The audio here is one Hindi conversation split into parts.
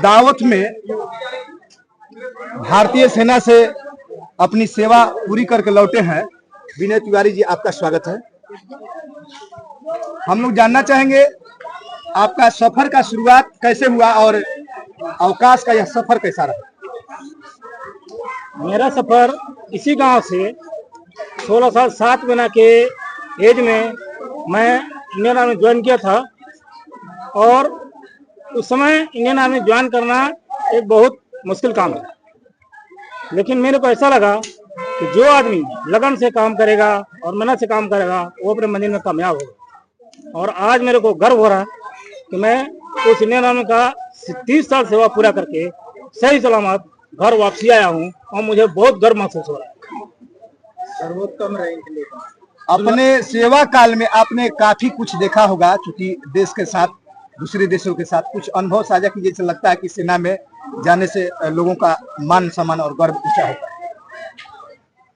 दावत में भारतीय सेना से अपनी सेवा पूरी करके लौटे हैं। विनय तिवारी जी, आपका स्वागत है। हम लोग जानना चाहेंगे आपका सफर का शुरुआत कैसे हुआ और अवकाश का यह सफर कैसा रहा? मेरा सफर इसी गांव से 16 साल 7 महीना के एज में मैं इंडियन आर्मी ज्वाइन किया था और उस समय इंडियन आर्मी ज्वाइन करना एक बहुत मुश्किल काम है, लेकिन मेरे को ऐसा लगा कि जो आदमी लगन से काम करेगा और मेहनत से काम करेगा वो अपने मंजिल में कामयाब होगा। और आज मेरे को गर्व हो रहा है कि मैं उस इंडियन आर्मी का 30 साल सेवा पूरा करके सही सलामत घर वापसी आया हूँ और मुझे बहुत गर्व महसूस हो रहा है। सर्वोत्तम रैंक अपने सेवा काल में आपने काफी कुछ देखा होगा, क्योंकि देश के साथ दूसरे देशों के साथ कुछ अनुभव साझा कीजिए। जैसे लगता है कि सेना में जाने से लोगों का मान सम्मान और गर्व ऊंचा होता है।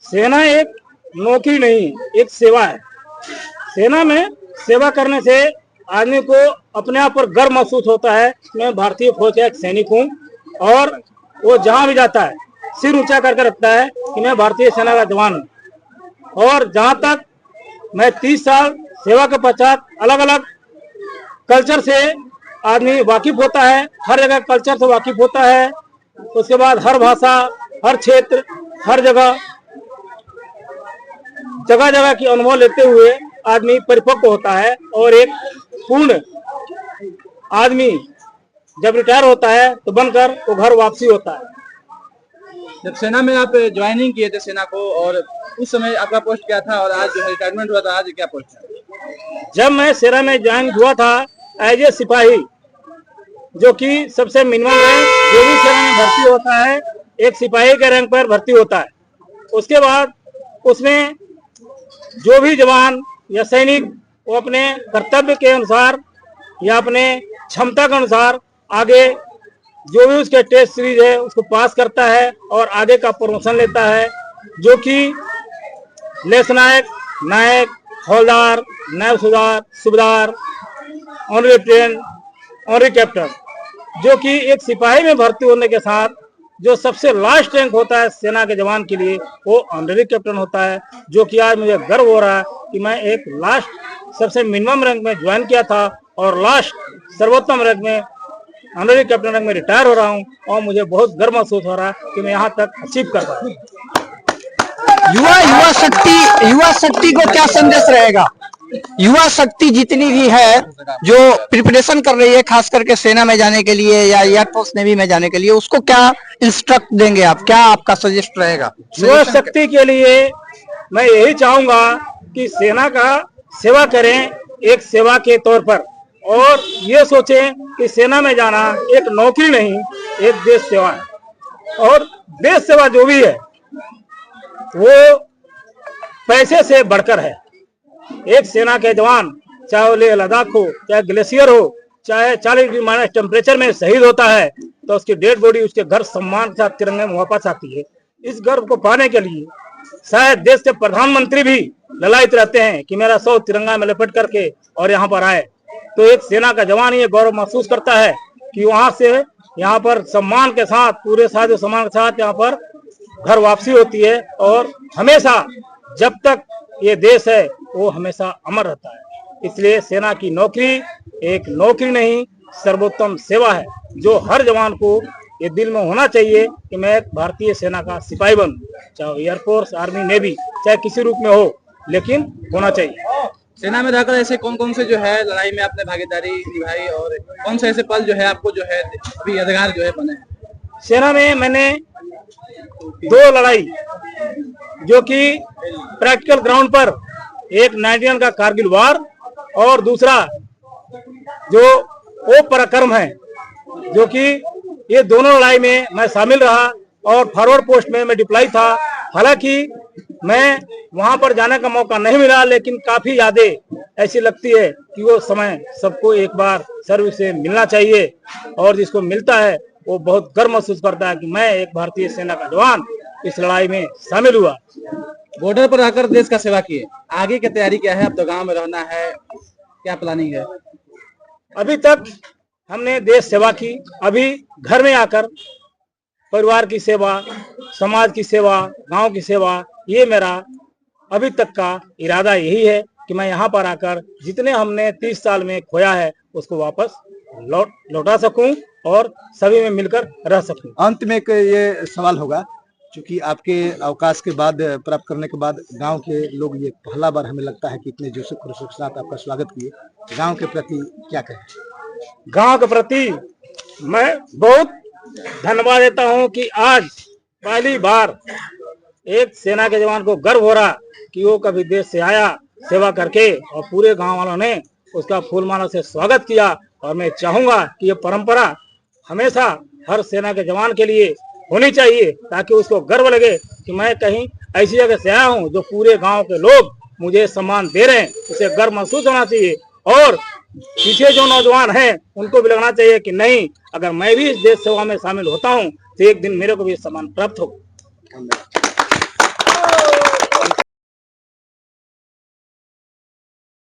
सेना एक नौकरी नहीं, एक सेवा है। सेना में सेवा करने से आदमी को अपने आप पर गर्व महसूस होता है। मैं भारतीय फौज का एक सैनिक हूँ और वो जहाँ भी जाता है सिर ऊंचा करके रखता है कि मैं भारतीय सेना का जवान हूँ। और जहाँ तक मैं 30 साल सेवा के पश्चात अलग अलग कल्चर से आदमी वाकिफ होता है, हर जगह कल्चर से वाकिफ होता है। उसके बाद हर भाषा, हर क्षेत्र, हर जगह जगह की अनुभव लेते हुए आदमी परिपक्व होता है और एक पूर्ण आदमी जब रिटायर होता है तो बनकर वो घर वापसी होता है। जब सेना में आप ज्वाइनिंग किए थे सेना को, और उस समय आपका पोस्ट क्या था और आज जो है रिटायरमेंट हुआ था, आज क्या पोस्ट है? जब मैं सेना में ज्वाइन हुआ था एज ए सिपाही, जो कि सबसे मिनिमम रैंक जो भी सेना में भर्ती होता है एक सिपाही के रैंक पर भर्ती होता है। उसके बाद उसमें जो भी जवान या सैनिक वो अपने कर्तव्य के अनुसार या अपने क्षमता के अनुसार आगे जो भी उसके टेस्ट सीरीज है उसको पास करता है और आगे का प्रमोशन लेता है, जो कि लेस नायक, नायक, हौलदार, नायब सूबेदार, ऑनरी लेफ्टिनेंट, ऑनरी कैप्टन, जो कि एक सिपाही में भर्ती होने के साथ जो सबसे लास्ट रैंक होता है सेना के जवान के लिए वो ऑनरी कैप्टन होता है। जो कि आज मुझे गर्व हो रहा है कि मैं एक लास्ट सबसे मिनिमम रैंक में ज्वाइन किया था और लास्ट सर्वोत्तम रैंक में ऑनरी कैप्टन रैंक में रिटायर हो रहा हूं और मुझे बहुत गर्व महसूस हो रहा है कि मैं यहाँ तक अचीव कर पाया। युवा शक्ति को क्या संदेश रहेगा? युवा शक्ति जितनी भी है जो प्रिपरेशन कर रही है खास करके सेना में जाने के लिए या एयरफोर्स नेवी में जाने के लिए, उसको क्या इंस्ट्रक्ट देंगे आप? क्या आपका सजेस्ट रहेगा? युवा शक्ति के लिए मैं यही चाहूंगा कि सेना का सेवा करें एक सेवा के तौर पर, और ये सोचें कि सेना में जाना एक नौकरी नहीं, एक देश सेवा है। और देश सेवा जो भी है वो पैसे से बढ़कर है। एक सेना के जवान चाहे वो लेह लद्दाख हो, चाहे ग्लेशियर हो, चाहे 40 डिग्री माइनस टेम्परेचर में शहीद होता है तो उसकी डेड बॉडी उसके घर सम्मान के साथ तिरंगे में वापस आती है। इस गर्व को पाने के लिए शायद देश के प्रधानमंत्री भी ललायित रहते हैं कि मेरा 100 तिरंगा में लपेट करके और यहाँ पर आए। तो एक सेना का जवान ये गौरव महसूस करता है कि वहां से यहाँ पर सम्मान के साथ, पूरे साजो सम्मान के साथ यहाँ पर घर वापसी होती है और हमेशा जब तक ये देश है वो हमेशा अमर रहता है। इसलिए सेना की नौकरी एक नौकरी नहीं, सर्वोत्तम सेवा है, जो हर जवान को ये दिल में होना चाहिए कि मैं एक भारतीय सेना का सिपाही बनूं, चाहे एयरफोर्स, आर्मी, नेवी, चाहे किसी रूप में हो, लेकिन होना चाहिए। सेना में रहकर ऐसे कौन कौन से जो है लड़ाई में आपने भागीदारी निभाई और कौन से ऐसे पल जो है आपको जो है अभी यादगार जो है बने? सेना में मैंने 2 लड़ाई, जो कि प्रैक्टिकल ग्राउंड पर, एक 91 का कारगिल वार और दूसरा जो ओ पराक्रम है, जो कि ये दोनों लड़ाई में मैं शामिल रहा और फॉरवर्ड पोस्ट में मैं डिप्लॉय था। हालांकि मैं वहां पर जाने का मौका नहीं मिला, लेकिन काफी यादें ऐसी लगती है कि वो समय सबको एक बार सर्विस से मिलना चाहिए और जिसको मिलता है वो बहुत गर्व महसूस करता है कि मैं एक भारतीय सेना का जवान इस लड़ाई में शामिल हुआ। बॉर्डर पर आकर देश का सेवा किए, आगे की तैयारी क्या है? अब तो गांव में रहना है, क्या प्लानिंग है? अभी तक हमने देश सेवा की। अभी घर में आकर परिवार की सेवा, समाज की सेवा, गांव की सेवा, ये मेरा अभी तक का इरादा यही है कि मैं यहाँ पर आकर जितने हमने 30 साल में खोया है उसको वापस लौटा सकूं और सभी में मिलकर रह सकूं। अंत में एक ये सवाल होगा, क्योंकि आपके अवकाश के बाद, प्राप्त करने के बाद गांव के लोग ये पहला बार हमें लगता है कि इतने जोश खरोश के साथ आपका स्वागत किए, गांव के प्रति क्या कहें? गांव के प्रति मैं बहुत धन्यवाद देता हूं कि आज पहली बार एक सेना के जवान को गर्व हो रहा कि वो कभी देश से आया सेवा करके, और पूरे गांव वालों ने उसका फूलमाला से स्वागत किया। और मैं चाहूंगा कि ये परंपरा हमेशा हर सेना के जवान के लिए होनी चाहिए, ताकि उसको गर्व लगे कि मैं कहीं ऐसी जगह से आया हूं जो पूरे गांव के लोग मुझे सम्मान दे रहे हैं। उसे गर्व महसूस होना चाहिए, और पीछे जो नौजवान हैं उनको भी लगना चाहिए कि नहीं, अगर मैं भी इस देश सेवा में शामिल होता हूं तो एक दिन मेरे को भी सम्मान प्राप्त होगा।